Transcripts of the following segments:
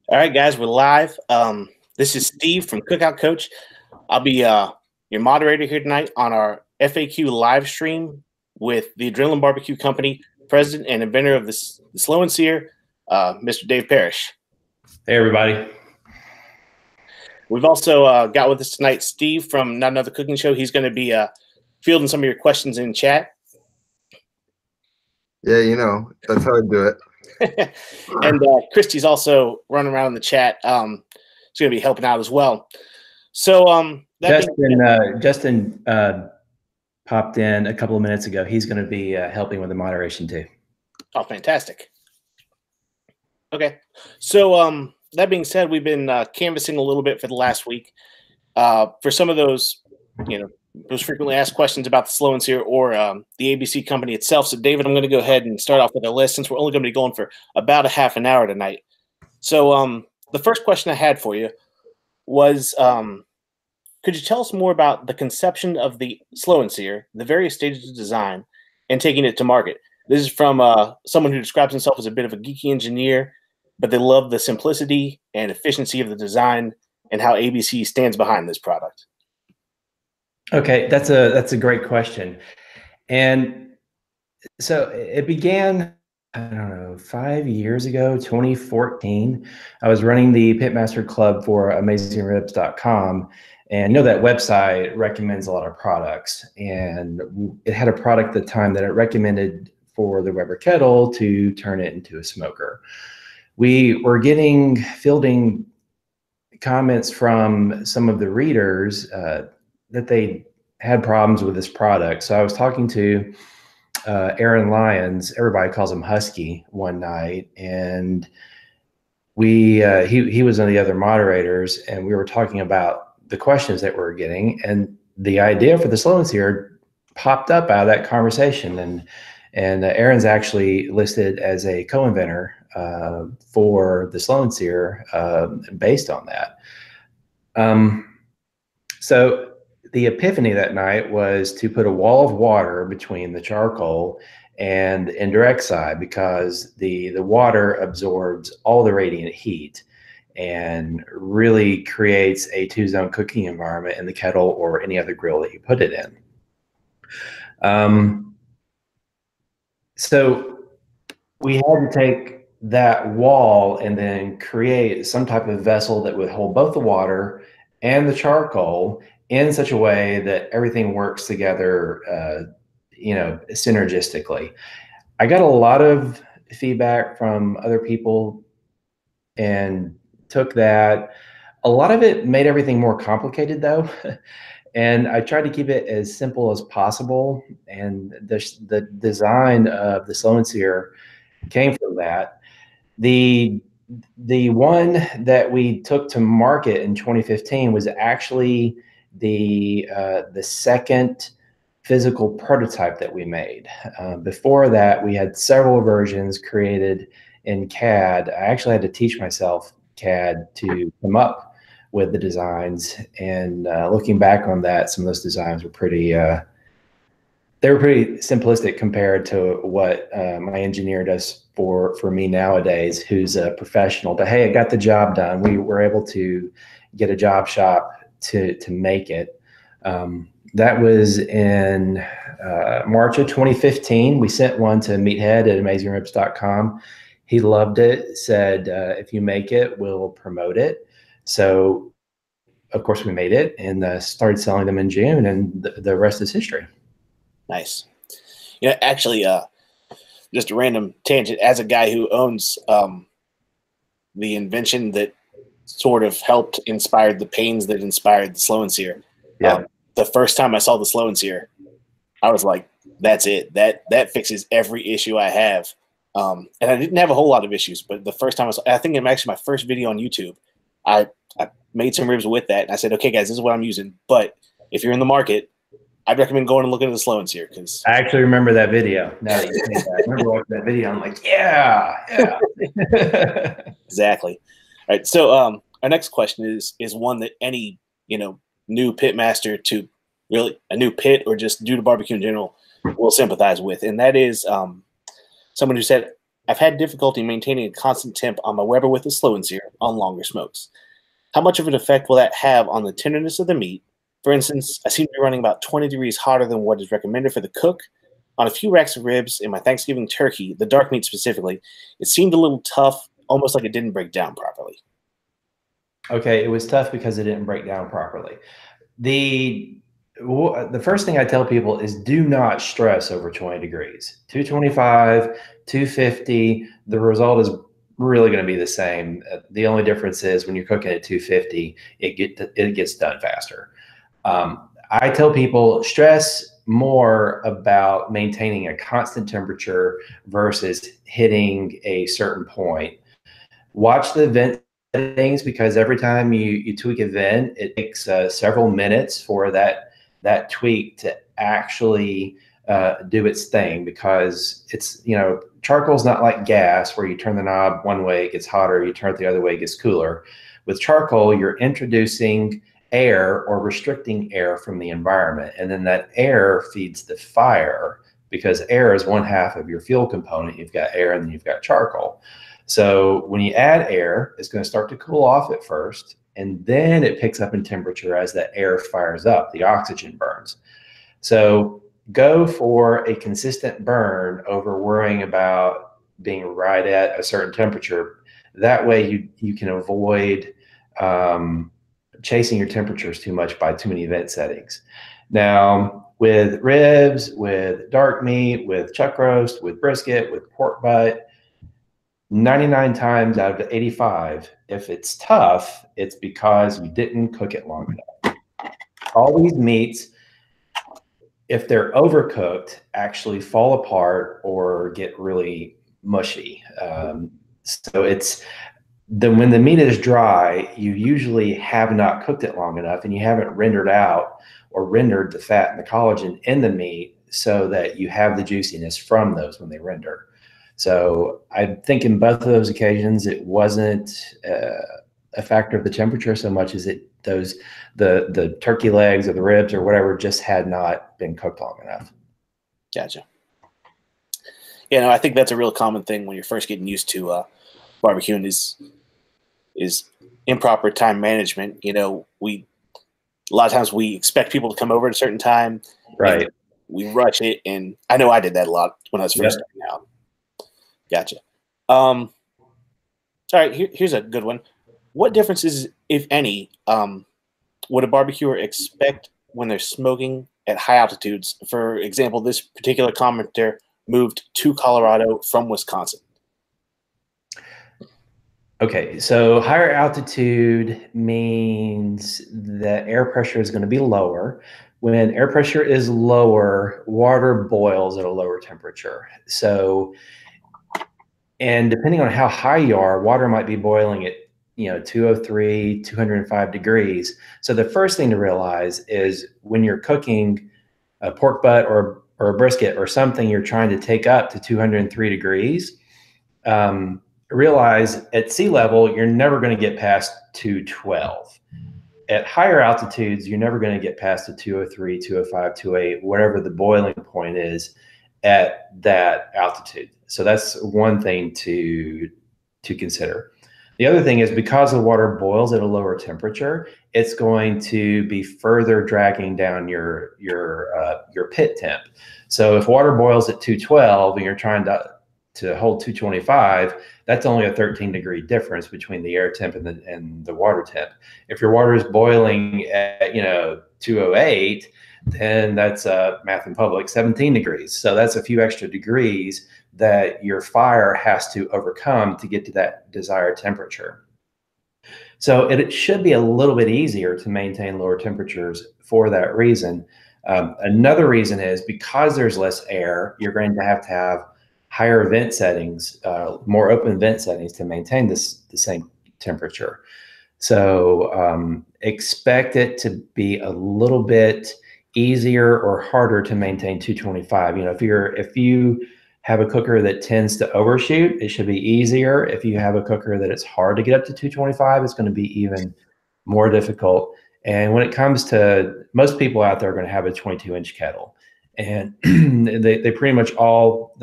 All right, guys, we're live. This is Steve from Cookout Coach. I'll be your moderator here tonight on our FAQ live stream with the Adrenaline Barbecue Company president and inventor of the Slow and Sear, Mr. Dave Parrish. Hey, everybody. We've also got with us tonight Steve from Not Another Cooking Show. He's going to be fielding some of your questions in chat. Yeah, you know, that's how I do it. And Christy's also running around in the chat. She's going to be helping out as well. So Justin popped in a couple of minutes ago. He's going to be helping with the moderation too. Oh, fantastic. Okay. So that being said, we've been canvassing a little bit for the last week. For some of those, those frequently asked questions about the Slow and Sear or the ABC company itself. So, David, I'm going to go ahead and start off with a list since we're only going to be going for about a half an hour tonight. So the first question I had for you was, could you tell us more about the conception of the Slow and Sear, the various stages of design, and taking it to market? This is from someone who describes himself as a bit of a geeky engineer, but they love the simplicity and efficiency of the design and how ABC stands behind this product. Okay, that's a great question. And so it began, I don't know, 5 years ago, 2014. I was running the Pitmaster Club for AmazingRibs.com, and that website recommends a lot of products. And it had a product at the time that it recommended for the Weber kettle to turn it into a smoker. We were fielding comments from some of the readers that they had problems with this product. So I was talking to Aaron Lyons, everybody calls him Husky, one night, and he was one of the other moderators, and we were talking about the questions that we were getting, and the idea for the Slow and Sear popped up out of that conversation, and Aaron's actually listed as a co-inventor for the Slow and Sear based on that. So the epiphany that night was to put a wall of water between the charcoal and the indirect side, because the water absorbs all the radiant heat and really creates a two-zone cooking environment in the kettle or any other grill that you put it in. So we had to take that wall and then create some type of vessel that would hold both the water and the charcoal in such a way that everything works together, synergistically. I got a lot of feedback from other people and took that. A lot of it made everything more complicated though. And I tried to keep it as simple as possible. And the design of the Slow and Sear came from that. The one that we took to market in 2015 was actually the second physical prototype that we made. Before that, we had several versions created in CAD. I actually had to teach myself CAD to come up with the designs. And looking back on that, some of those designs were pretty simplistic compared to what my engineer does for me nowadays, who's a professional. But hey, I got the job done. We were able to get a job shop to make it. That was in March of 2015. We sent one to Meathead at AmazingRibs.com. He loved it, said, if you make it, we'll promote it. So, of course, we made it and started selling them in June, and the rest is history. Nice. Actually, just a random tangent. As a guy who owns the invention that sort of helped inspire the pains that inspired the Slow and Sear. Yeah. The first time I saw the Slow and Sear, I was like, "That's it. That fixes every issue I have." And I didn't have a whole lot of issues, but the first time I think it was actually my first video on YouTube. I made some ribs with that, and I said, "Okay, guys, this is what I'm using. But if you're in the market, I'd recommend going and looking at the Slow and Sear," because I actually remember that video. Now that you say that, I remember watching that video. I'm like, yeah. Exactly. All right. So our next question is one that any new pitmaster to really a new pit or just due to barbecue in general will sympathize with, and that is someone who said, I've had difficulty maintaining a constant temp on my Weber with the slow and sear on longer smokes. How much of an effect will that have on the tenderness of the meat? For instance, I seem to be running about 20 degrees hotter than what is recommended for the cook. On a few racks of ribs in my Thanksgiving turkey, the dark meat specifically, it seemed a little tough, almost like it didn't break down properly. Okay, it was tough because it didn't break down properly. The first thing I tell people is do not stress over 20 degrees. 225, 250, the result is really going to be the same. The only difference is when you're cooking at 250, it gets done faster. I tell people stress more about maintaining a constant temperature versus hitting a certain point. Watch the vent settings, because every time you tweak a vent, it takes several minutes for that tweak to actually do its thing, because it's, charcoal's not like gas where you turn the knob one way, it gets hotter, you turn it the other way, it gets cooler. With charcoal, you're introducing air or restricting air from the environment, and then that air feeds the fire, because air is one half of your fuel component. You've got air and then you've got charcoal. So when you add air, it's going to start to cool off at first, and then it picks up in temperature as that air fires up, the oxygen burns. So go for a consistent burn over worrying about being right at a certain temperature. That way you can avoid chasing your temperatures too much by too many vent settings. Now, with ribs, with dark meat, with chuck roast, with brisket, with pork butt, 99 times out of 85, if it's tough, it's because you didn't cook it long enough. All these meats, if they're overcooked, actually fall apart or get really mushy. So it's when the meat is dry, you usually have not cooked it long enough, and you haven't rendered out or rendered the fat and the collagen in the meat so that you have the juiciness from those when they render. So I think in both of those occasions, it wasn't a factor of the temperature so much as the turkey legs or the ribs or whatever just had not been cooked long enough. Gotcha. I think that's a real common thing when you're first getting used to barbecuing is improper time management. A lot of times we expect people to come over at a certain time. Right. We rush it, and I know I did that a lot when I was first starting out. Gotcha. All right, here's a good one. What differences, if any, would a barbecuer expect when they're smoking at high altitudes? For example, this particular commenter moved to Colorado from Wisconsin. Okay, so higher altitude means that air pressure is going to be lower. When air pressure is lower, water boils at a lower temperature. So, and depending on how high you are, water might be boiling at 203, 205 degrees. So the first thing to realize is when you're cooking a pork butt or a brisket or something you're trying to take up to 203 degrees, realize at sea level, you're never going to get past 212. At higher altitudes, you're never going to get past the 203, 205, 208, whatever the boiling point is at that altitude. So that's one thing to consider. The other thing is, because the water boils at a lower temperature, it's going to be further dragging down your pit temp. So if water boils at 212 and you're trying to hold 225, that's only a 13-degree difference between the air temp and the water temp. If your water is boiling at 208, then that's math in public, 17 degrees. So that's a few extra degrees that your fire has to overcome to get to that desired temperature. So it should be a little bit easier to maintain lower temperatures for that reason. Another reason is because there's less air, you're going to have higher vent settings, more open vent settings to maintain the same temperature. So expect it to be a little bit easier or harder to maintain 225. If you have a cooker that tends to overshoot, it should be easier. If you have a cooker that it's hard to get up to 225, it's going to be even more difficult. And when it comes to, most people out there are going to have a 22-inch kettle, and they pretty much all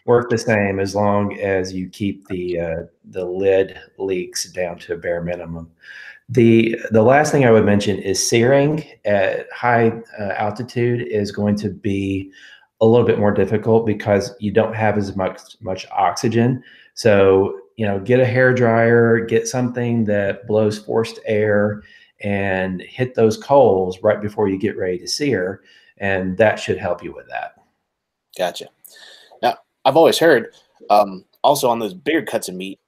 work the same as long as you keep the lid leaks down to a bare minimum. The last thing I would mention is searing at high altitude is going to be a little bit more difficult because you don't have as much oxygen. So, get a hair dryer, get something that blows forced air and hit those coals right before you get ready to sear. And that should help you with that. Gotcha. Now, I've always heard, also on those bigger cuts of meat,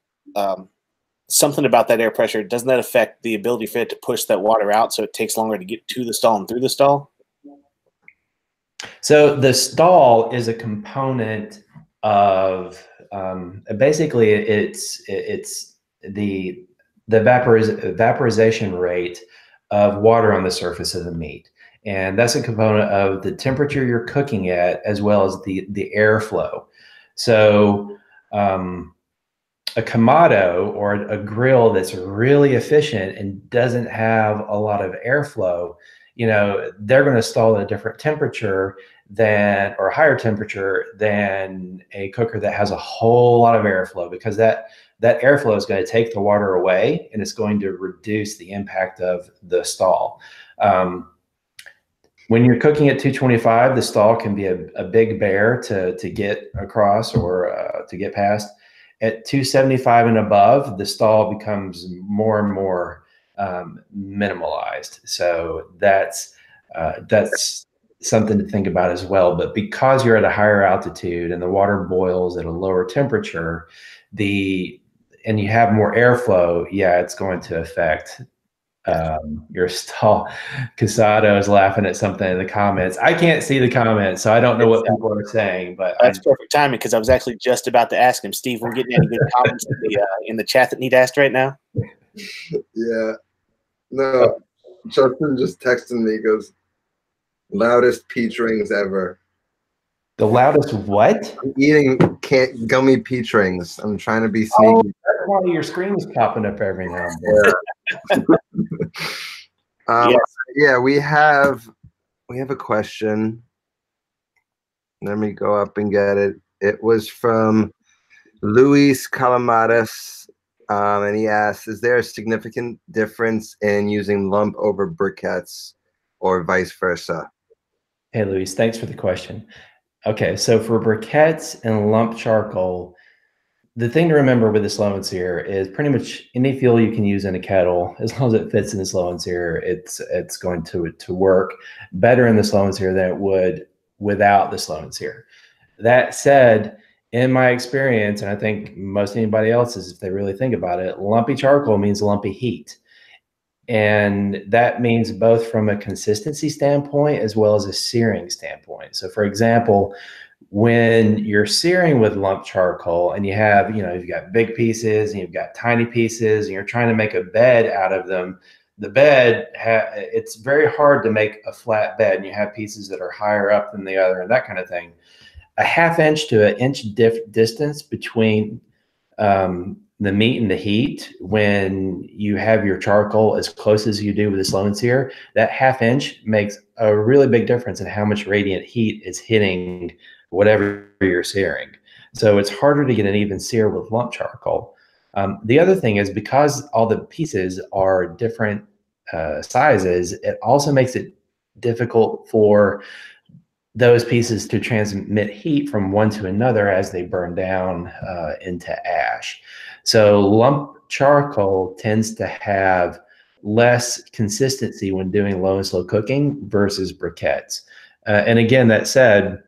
something about that air pressure, doesn't that affect the ability for it to push that water out so it takes longer to get to the stall and through the stall? So the stall is a component of basically it's the vaporization rate of water on the surface of the meat. And that's a component of the temperature you're cooking at, as well as the airflow. So a Kamado or a grill that's really efficient and doesn't have a lot of airflow, they're going to stall at a different temperature or higher temperature than a cooker that has a whole lot of airflow, because that airflow is going to take the water away and it's going to reduce the impact of the stall. When you're cooking at 225, the stall can be a big bear to get across or to get past. At 275 and above, the stall becomes more and more minimalized. So that's something to think about as well. But because you're at a higher altitude and the water boils at a lower temperature, and you have more airflow, yeah, it's going to affect your stall. Casado is laughing at something in the comments. I can't see the comments, so I don't know what people are saying. But that's perfect timing, because I was actually just about to ask him, Steve, we're getting any good comments in the chat that need asked right now? Yeah. No, Justin just texted me, goes, loudest peach rings ever. The loudest what? I'm eating gummy peach rings. I'm trying to be sneaky. Oh, that's why your screen is popping up every now and then. Yes. Yeah, we have a question. Let me go up and get it. It was from Luis Calamares, and he asked, is there a significant difference in using lump over briquettes or vice versa? Hey, Luis, thanks for the question. Okay, so for briquettes and lump charcoal, the thing to remember with the slow and sear is pretty much any fuel you can use in a kettle, as long as it fits in the slow and sear, it's going to work better in the slow and sear than it would without the slow and sear. That said, in my experience, and I think most anybody else's, if they really think about it, lumpy charcoal means lumpy heat. And that means both from a consistency standpoint as well as a searing standpoint. So for example, when you're searing with lump charcoal and you have, you've got big pieces and you've got tiny pieces and you're trying to make a bed out of them, the bed, it's very hard to make a flat bed, and you have pieces that are higher up than the other and that kind of thing. A ½ inch to an inch distance between the meat and the heat, when you have your charcoal as close as you do with the slow and sear, that ½ inch makes a really big difference in how much radiant heat is hitting whatever you're searing. So it's harder to get an even sear with lump charcoal. The other thing is, because all the pieces are different sizes, it also makes it difficult for those pieces to transmit heat from one to another as they burn down into ash. So lump charcoal tends to have less consistency when doing low and slow cooking versus briquettes. And again, that said,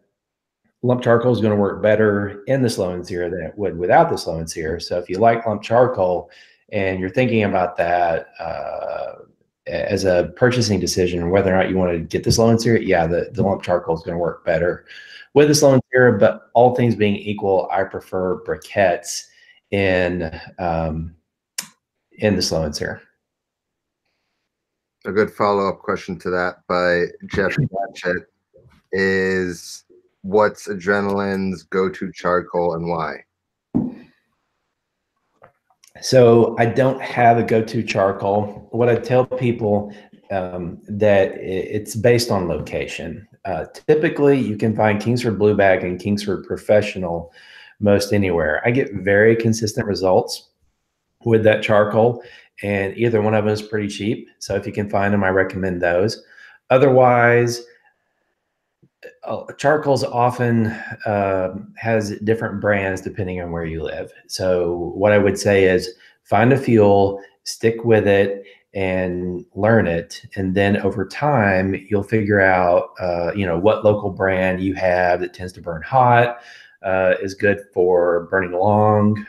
lump charcoal is going to work better in the slow and sear than it would without the slow and sear. So if you like lump charcoal and you're thinking about that as a purchasing decision, whether or not you want to get the slow and sear, yeah, the lump charcoal is going to work better with the slow and sear. But all things being equal, I prefer briquettes in the slow and sear. A good follow-up question to that by Jeff Ratchet is, what's Adrenaline's go-to charcoal and why? So I don't have a go-to charcoal. What I tell people that it's based on location. Typically, you can find Kingsford Blue Bag and Kingsford Professional most anywhere. I get very consistent results with that charcoal, and either one of them is pretty cheap. So if you can find them, I recommend those. Otherwise, charcoals often has different brands depending on where you live. So what I would say is find a fuel, stick with it, and learn it. And then over time, you'll figure out, what local brand you have that tends to burn hot, is good for burning long,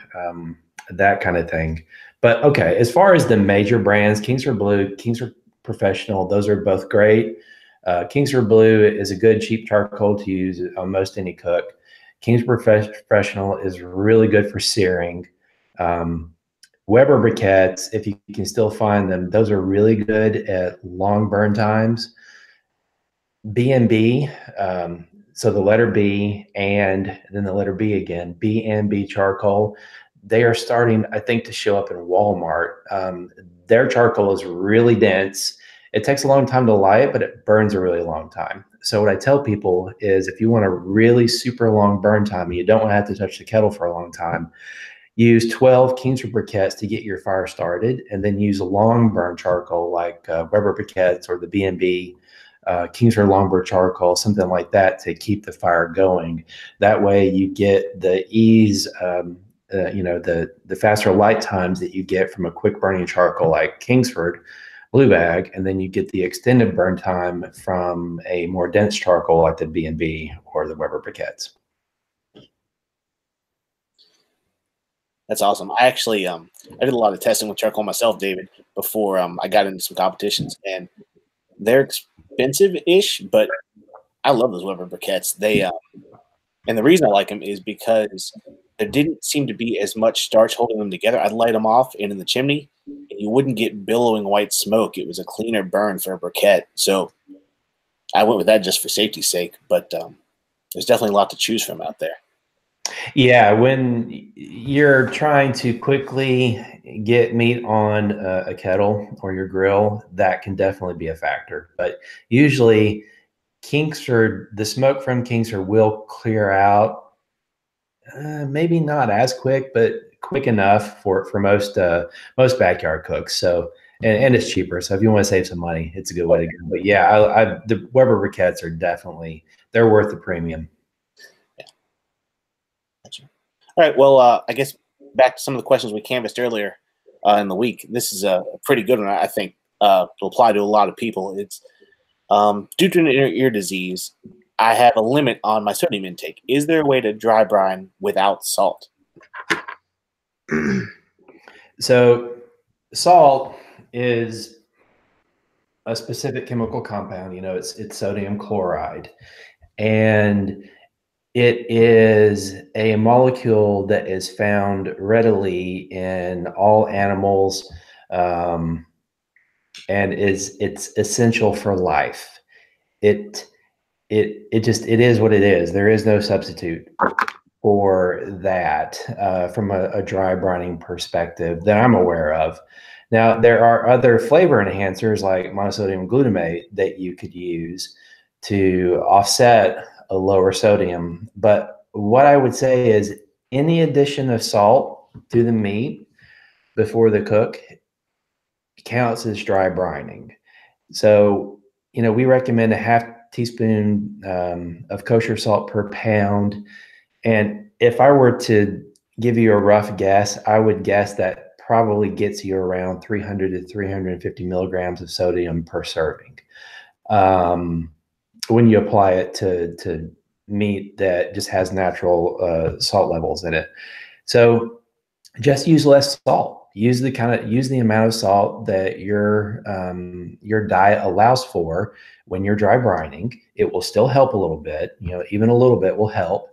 that kind of thing. But okay, as far as the major brands, Kingsford Blue, Kingsford Professional, those are both great. Kingsford Blue is a good cheap charcoal to use on most any cook. Kingsford Professional is really good for searing. Weber briquettes, if you can still find them, those are really good at long burn times. B&B, so the letter B and then the letter B again, B&B charcoal, they are starting, I think, to show up in Walmart. Their charcoal is really dense. It takes a long time to light it, but it burns a really long time. So what I tell people is if you want a really super long burn time and you don't want to have to touch the kettle for a long time, use 12 Kingsford briquettes to get your fire started, and then use a long burn charcoal like Weber briquettes or the B&B Kingsford Longboard charcoal, something like that, to keep the fire going. That way you get the ease, the faster light times that you get from a quick burning charcoal like Kingsford Blue Bag, and then you get the extended burn time from a more dense charcoal like the B&B or the Weber briquettes. That's awesome. I actually I did a lot of testing with charcoal myself, David, before I got into some competitions, and they're expensive-ish, but I love those Weber briquettes. They and the reason I like them is because there didn't seem to be as much starch holding them together. I'd light them off and in the chimney, and you wouldn't get billowing white smoke. It was a cleaner burn for a briquette, so I went with that just for safety's sake. But there's definitely a lot to choose from out there. Yeah, when you're trying to quickly get meat on a kettle or your grill, that can definitely be a factor. But usually Kingsford, the smoke from Kingsford will clear out, maybe not as quick, but quick enough for most backyard cooks. So and it's cheaper. So if you want to save some money, it's a good way to go. But yeah, the Weber briquettes are definitely, they're worth the premium. All right. Well, I guess back to some of the questions we canvassed earlier in the week. This is a pretty good one, I think, to apply to a lot of people. It's due to an ear disease, I have a limit on my sodium intake. Is there a way to dry brine without salt? So salt is a specific chemical compound. It's sodium chloride, and it is a molecule that is found readily in all animals, and it's essential for life. It is what it is. There is no substitute for that from a dry brining perspective that I'm aware of. Now, there are other flavor enhancers like monosodium glutamate that you could use to offset a lower sodium. But what I would say is any addition of salt to the meat before the cook counts as dry brining. So, we recommend a half teaspoon of kosher salt per pound. And if I were to give you a rough guess, I would guess that probably gets you around 300 to 350 milligrams of sodium per serving. When you apply it to meat that just has natural salt levels in it. So just use less salt. Use the amount of salt that your diet allows for when you're dry brining. It will still help a little bit, even a little bit will help.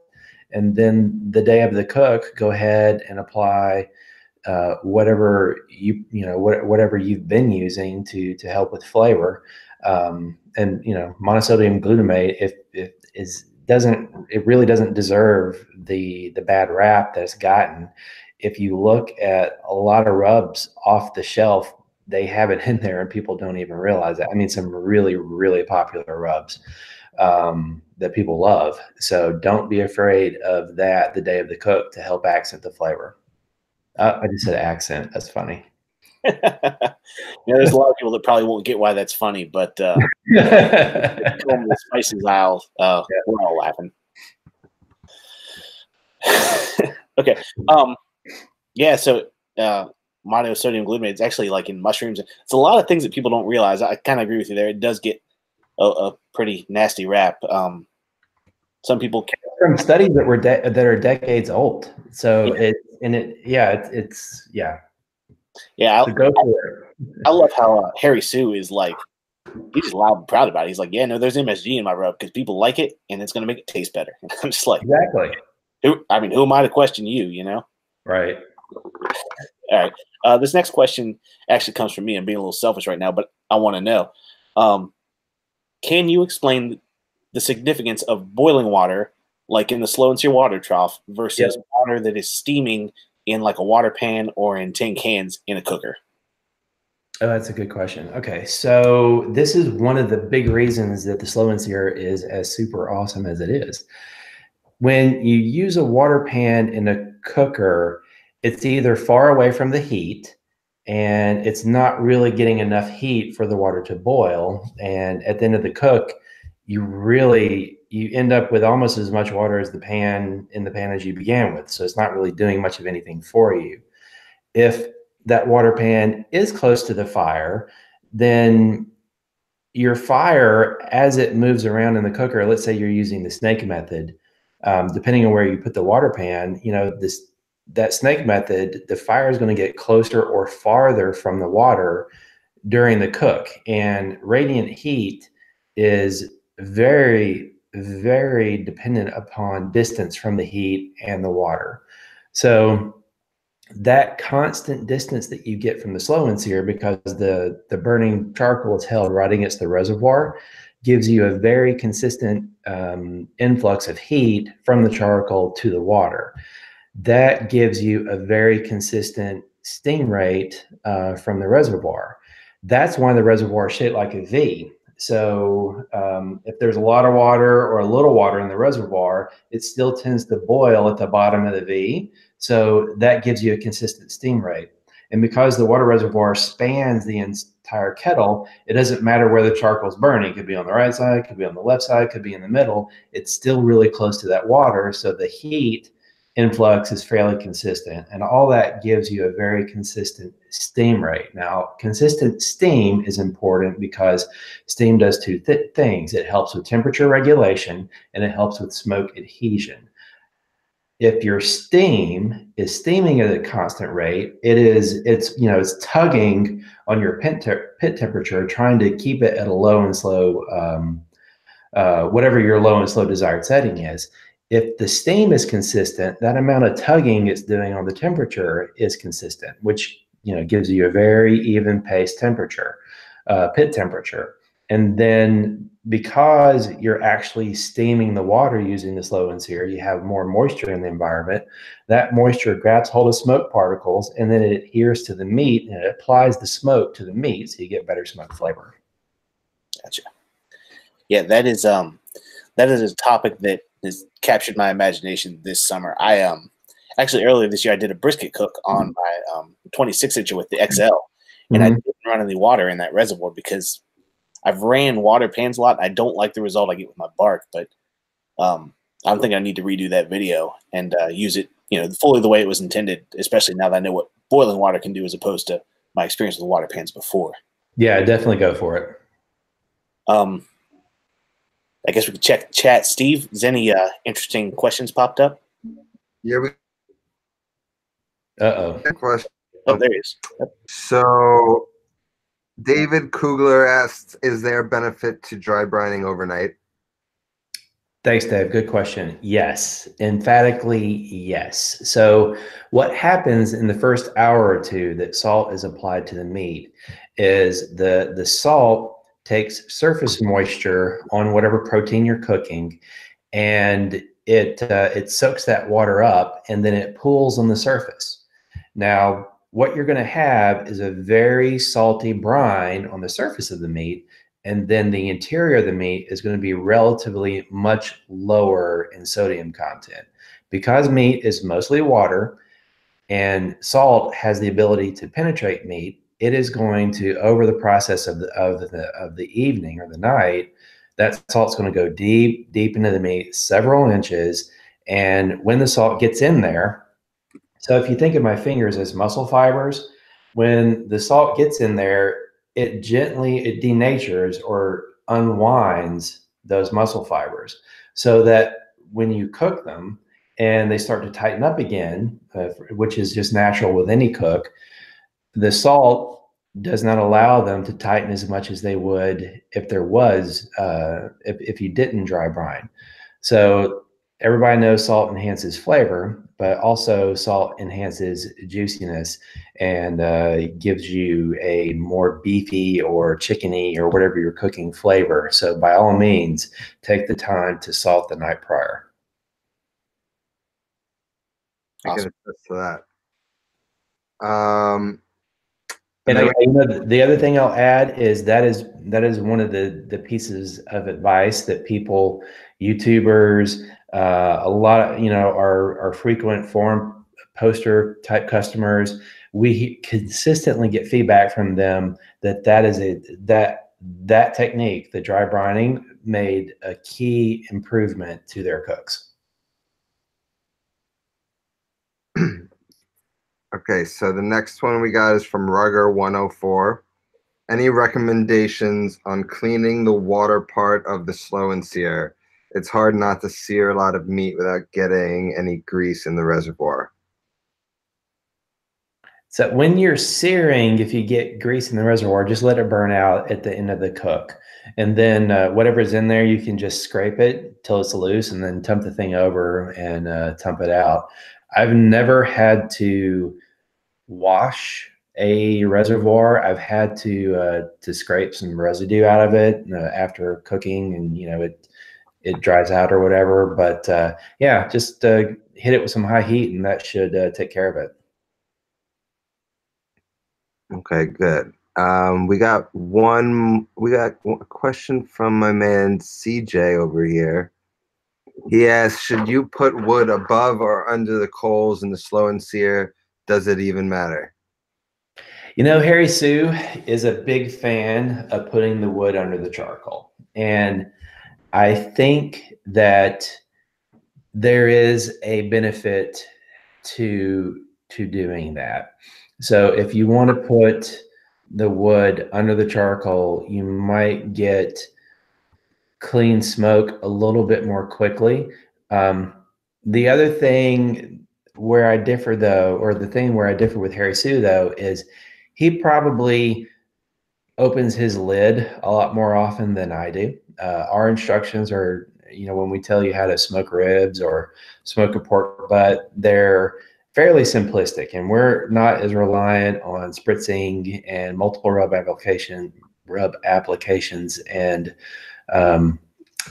And then the day of the cook, go ahead and apply whatever whatever you've been using to help with flavor. And monosodium glutamate, it really doesn't deserve the bad rap that it's gotten. If you look at a lot of rubs off the shelf, they have it in there and people don't even realize that. I mean, some really, really popular rubs. that people love. So don't be afraid of that the day of the cook to help accent the flavor. I just said accent. That's funny. There's a lot of people that probably won't get why that's funny, but the spices aisle, we're all laughing. Okay. Yeah. So monosodium glutamate is actually like in mushrooms. It's a lot of things that people don't realize. I kind of agree with you there. It does get a pretty nasty rap. Some people from studies that were that are decades old. So yeah. So go for it. I love how Harry Sue is like, he's just loud and proud about it. He's like, yeah, no, there's MSG in my rub because people like it and it's going to make it taste better. And I'm just like, exactly. Who am I to question you, you know? Right. All right. This next question actually comes from me. I'm being a little selfish right now, but I want to know, can you explain the significance of boiling water, like in the slow and sear water trough, versus water that is steaming in like a water pan or in tin cans in a cooker? Oh, that's a good question. Okay, so this is one of the big reasons that the slow and sear is as super awesome as it is. When you use a water pan in a cooker, it's either far away from the heat and it's not really getting enough heat for the water to boil. And at the end of the cook, you end up with almost as much water as the pan as you began with. So it's not really doing much of anything for you. If that water pan is close to the fire, then your fire, as it moves around in the cooker, let's say you're using the snake method, depending on where you put the water pan, that snake method, the fire is going to get closer or farther from the water during the cook. And radiant heat is very, very dependent upon distance from the heat and the water. So that constant distance that you get from the slow and sear, because the burning charcoal is held right against the reservoir, gives you a very consistent influx of heat from the charcoal to the water. That gives you a very consistent steam rate from the reservoir. That's why the reservoir is shaped like a V. So if there's a lot of water or a little water in the reservoir, it still tends to boil at the bottom of the V. So that gives you a consistent steam rate. And because the water reservoir spans the entire kettle, it doesn't matter where the charcoal is burning. It could be on the right side, it could be on the left side, it could be in the middle. It's still really close to that water. So the heat influx is fairly consistent, and all that gives you a very consistent steam rate. Now, consistent steam is important because steam does two things. It helps with temperature regulation and it helps with smoke adhesion. If your steam is steaming at a constant rate, it's tugging on your pit temperature, trying to keep it at a low and slow, whatever your low and slow desired setting is. If the steam is consistent, that amount of tugging it's doing on the temperature is consistent, which gives you a very even paced temperature, pit temperature. And then because you're actually steaming the water using the slow and sear, you have more moisture in the environment. That moisture grabs hold of smoke particles and then it adheres to the meat and it applies the smoke to the meat, so you get better smoke flavor. Gotcha. Yeah, that is a topic that has captured my imagination this summer. I actually earlier this year I did a brisket cook on my 26-incher with the XL, and I didn't run any water in that reservoir because I've ran water pans a lot. I don't like the result I get with my bark, but I don't think I need to redo that video and use it, fully the way it was intended, especially now that I know what boiling water can do as opposed to my experience with water pans before. Yeah, definitely go for it. I guess we could check chat. Steve, is any interesting questions popped up? Yeah. Question. Oh, there he is. Yep. So David Kugler asks, is there a benefit to dry brining overnight? Thanks, Dave. Good question. Yes, emphatically yes. So what happens in the first hour or two that salt is applied to the meat is the salt takes surface moisture on whatever protein you're cooking, and it soaks that water up, and then it pools on the surface. Now, what you're going to have is a very salty brine on the surface of the meat, and then the interior of the meat is going to be relatively much lower in sodium content. Because meat is mostly water and salt has the ability to penetrate meat, it is going to, over the process of the evening or the night, that salt's going to go deep into the meat, several inches. And when the salt gets in there, so if you think of my fingers as muscle fibers, when the salt gets in there, it denatures or unwinds those muscle fibers, so that when you cook them and they start to tighten up again, which is just natural with any cook, the salt does not allow them to tighten as much as they would if there was, if you didn't dry brine. So everybody knows salt enhances flavor, but also salt enhances juiciness and gives you a more beefy or chickeny or whatever you're cooking flavor. So by all means, take the time to salt the night prior. I can attest to that. And the other thing I'll add is that is one of the pieces of advice that people, YouTubers, a lot of, our frequent forum poster type customers, we consistently get feedback from them that that technique, the dry brining, made a key improvement to their cooks. Okay, so the next one we got is from Rugger104. Any recommendations on cleaning the water part of the slow and sear? It's hard not to sear a lot of meat without getting any grease in the reservoir. So when you're searing, if you get grease in the reservoir, just let it burn out at the end of the cook. And then whatever's in there, you can just scrape it till it's loose and then tump the thing over and tump it out. I've never had to wash a reservoir. I've had to scrape some residue out of it after cooking, and it dries out or whatever. But yeah, just hit it with some high heat, and that should take care of it. Okay, good. We got a question from my man CJ over here. He asked, should you put wood above or under the coals in the slow and sear? Does it even matter? Harry Sue is a big fan of putting the wood under the charcoal. And I think that there is a benefit to doing that. So if you want to put the wood under the charcoal, you might get clean smoke a little bit more quickly. The other thing where I differ, though, or the thing where I differ with Harry Sue, though, is he probably opens his lid a lot more often than I do. Our instructions are, when we tell you how to smoke ribs or smoke a pork butt, they're fairly simplistic, and we're not as reliant on spritzing and multiple rub applications and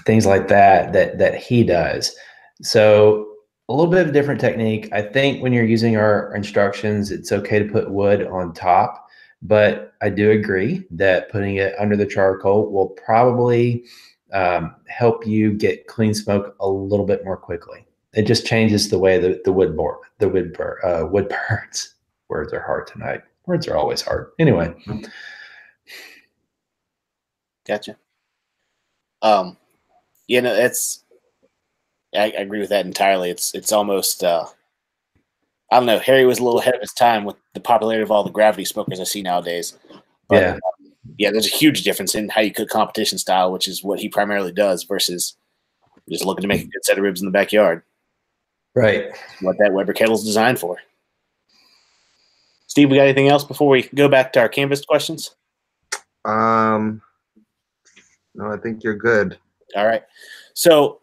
things like that he does. So a little bit of a different technique. I think when you're using our instructions, it's okay to put wood on top, but I do agree that putting it under the charcoal will probably help you get clean smoke a little bit more quickly. It just changes the way the wood burns. Words are hard tonight. Words are always hard. Anyway. Gotcha. I agree with that entirely. It's almost I don't know. Harry was a little ahead of his time with the popularity of all the gravity smokers I see nowadays. But, yeah, there's a huge difference in how you cook competition style, which is what he primarily does, versus just looking to make a good set of ribs in the backyard. Right. What that Weber kettle's designed for. Steve, we got anything else before we go back to our canvas questions? No, I think you're good. All right. So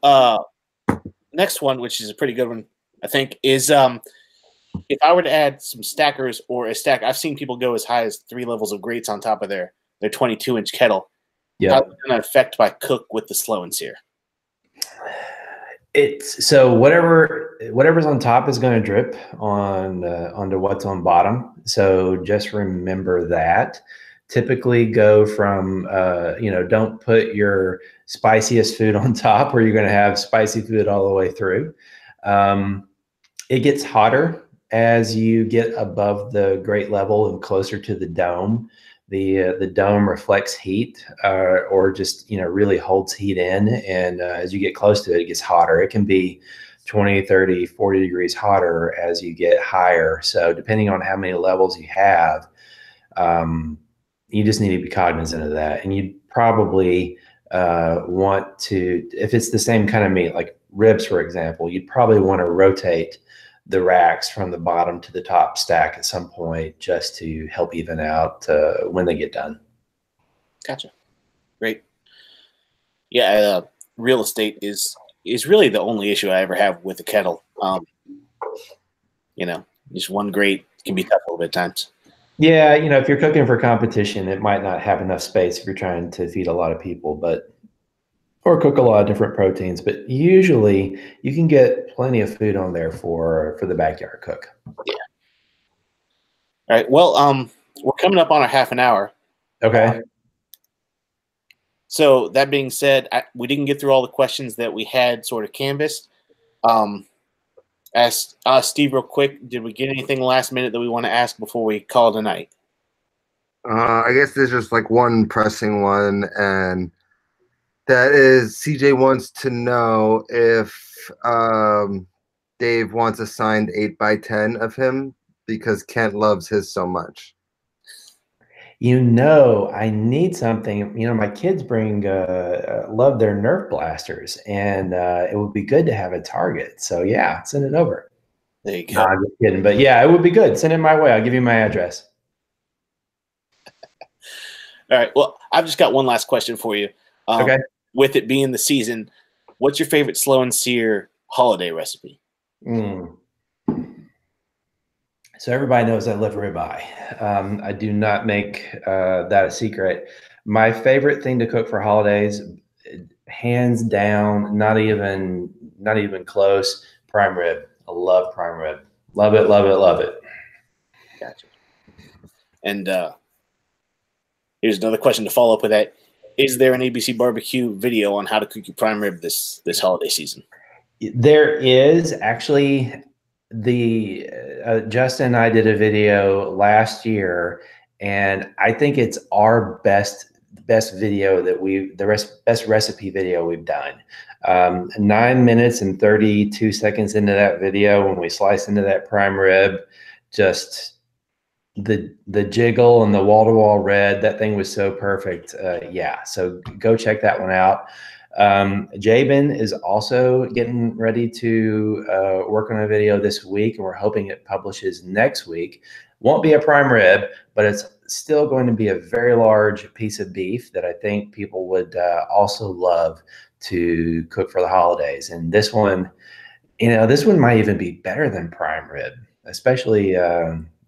next one, which is a pretty good one, I think, is if I were to add some stackers or a stack, I've seen people go as high as 3 levels of grates on top of their 22-inch kettle. Yeah. How's it going to affect my cook with the slow and sear? It's so whatever's on top is going to drip onto what's on bottom. So just remember that typically go from, don't put your spiciest food on top, or you're going to have spicy food all the way through. It gets hotter as you get above the grate level and closer to the dome. The dome reflects heat, or just really holds heat in, and as you get close to it, it gets hotter. It can be 20, 30, 40 degrees hotter as you get higher. So depending on how many levels you have, you just need to be cognizant of that. And you'd probably want to, if it's the same kind of meat, like ribs, for example, you'd probably want to rotate the racks from the bottom to the top stack at some point, just to help even out when they get done. Gotcha. Great. Yeah, real estate is really the only issue I ever have with the kettle. Just one grate can be tough a little bit at times. Yeah, if you're cooking for competition, it might not have enough space if you're trying to feed a lot of people, or cook a lot of different proteins. But usually you can get plenty of food on there for the backyard cook. Yeah. All right. Well, we're coming up on a half an hour. Okay. So that being said, we didn't get through all the questions that we had sort of canvassed. Ask Steve real quick, did we get anything last minute that we want to ask before we call it a night? I guess there's just like one pressing one, and that is CJ wants to know if Dave wants a signed 8x10 of him because Kent loves his so much. I need something. My kids love their Nerf blasters, and it would be good to have a target. So yeah, send it over. There you go. No, I'm just kidding, but yeah, it would be good. Send it my way. I'll give you my address. All right. Well, I've just got one last question for you. Okay. With it being the season, what's your favorite slow and sear holiday recipe? So everybody knows I love ribeye. I do not make that a secret. My favorite thing to cook for holidays, hands down, not even close, prime rib. I love prime rib. Love it, love it, love it. Gotcha. And here's another question to follow up with that. Is there an ABC barbecue video on how to cook your prime rib this holiday season? There is actually. Justin and I did a video last year, and I think it's our best video that best recipe video we've done. 9 minutes and 32 seconds into that video, when we slice into that prime rib, just the jiggle and the wall-to-wall red, that thing was so perfect. Yeah, so go check that one out. Jabin is also getting ready to work on a video this week, and we're hoping it publishes next week. Won't be a prime rib, but it's still going to be a very large piece of beef that I think people would also love to cook for the holidays. And this one might even be better than prime rib, especially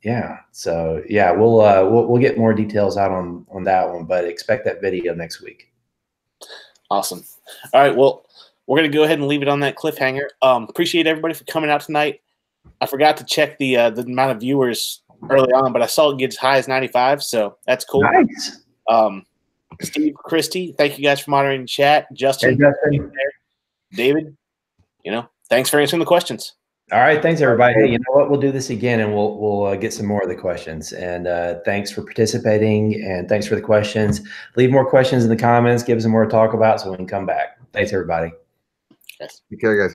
yeah. So yeah, we'll get more details out on that one, but expect that video next week. Awesome. All right. Well, we're going to go ahead and leave it on that cliffhanger. Appreciate everybody for coming out tonight. I forgot to check the amount of viewers early on, but I saw it get as high as 95, so that's cool. Nice. Steve, Christy, thank you guys for moderating the chat. Justin, David, thanks for answering the questions. All right. Thanks, everybody. Hey, you know what? We'll do this again, and we'll get some more of the questions. And thanks for participating, and thanks for the questions. Leave more questions in the comments. Give us some more to talk about so we can come back. Thanks, everybody. Yes. Take care, guys.